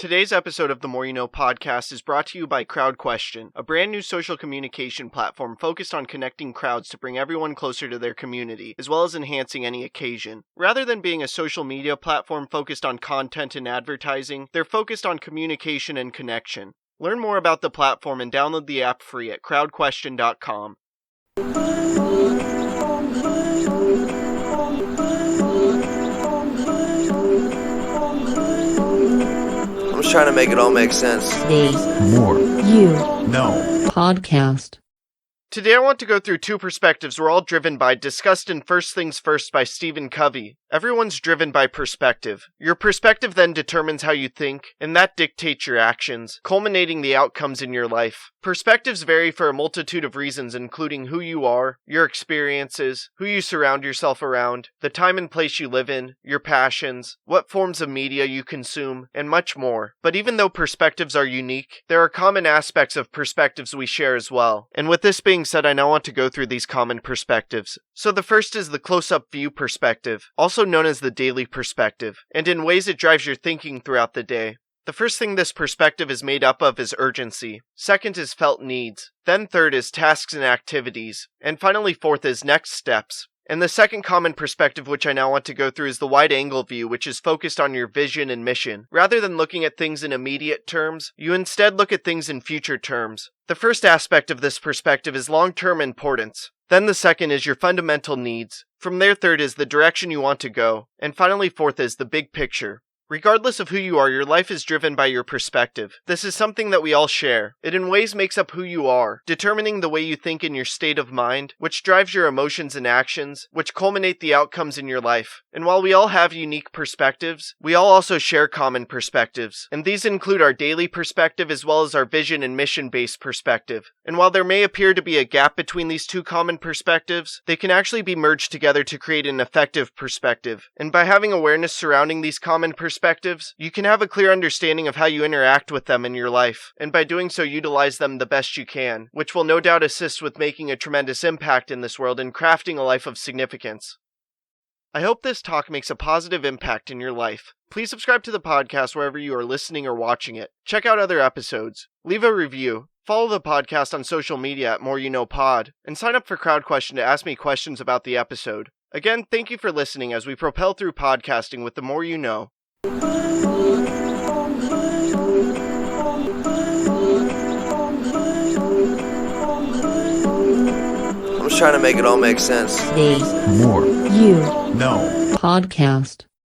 Today's episode of the More You Know podcast is brought to you by CrowdQuestion, a brand new social communication platform focused on connecting crowds to bring everyone closer to their community, as well as enhancing any occasion. Rather than being a social media platform focused on content and advertising, they're focused on communication and connection. Learn more about the platform and download the app free at crowdquestion.com. I'm just trying to make it all make sense. The More You Know podcast. Today I want to go through two perspectives we're all driven by, discussed in First Things First by Stephen Covey. Everyone's driven by perspective. Your perspective then determines how you think, and that dictates your actions, culminating the outcomes in your life. Perspectives vary for a multitude of reasons, including who you are, your experiences, who you surround yourself around, the time and place you live in, your passions, what forms of media you consume, and much more. But even though perspectives are unique, there are common aspects of perspectives we share as well. And with this being said, I now want to go through these common perspectives. So the first is the close-up view perspective, also known as the daily perspective, and in ways it drives your thinking throughout the day. The first thing this perspective is made up of is urgency. Second is felt needs. Then third is tasks and activities. And finally fourth is next steps. And the second common perspective which I now want to go through is the wide-angle view, which is focused on your vision and mission. Rather than looking at things in immediate terms, you instead look at things in future terms. The first aspect of this perspective is long-term importance. Then the second is your fundamental needs. From there, third is the direction you want to go. And finally, fourth is the big picture. Regardless of who you are, your life is driven by your perspective. This is something that we all share. It in ways makes up who you are, determining the way you think in your state of mind, which drives your emotions and actions, which culminate the outcomes in your life. And while we all have unique perspectives, we all also share common perspectives. And these include our daily perspective as well as our vision and mission-based perspective. And while there may appear to be a gap between these two common perspectives, they can actually be merged together to create an effective perspective. And by having awareness surrounding these common perspectives, you can have a clear understanding of how you interact with them in your life, and by doing so utilize them the best you can, which will no doubt assist with making a tremendous impact in this world and crafting a life of significance. I hope this talk makes a positive impact in your life. Please subscribe to the podcast wherever you are listening or watching it. Check out other episodes. Leave a review. Follow the podcast on social media at More You Know Pod, and sign up for CrowdQuestion to ask me questions about the episode. Again, thank you for listening as we propel through podcasting with the More You Know. I'm just trying to make it all make sense. The More You Know podcast.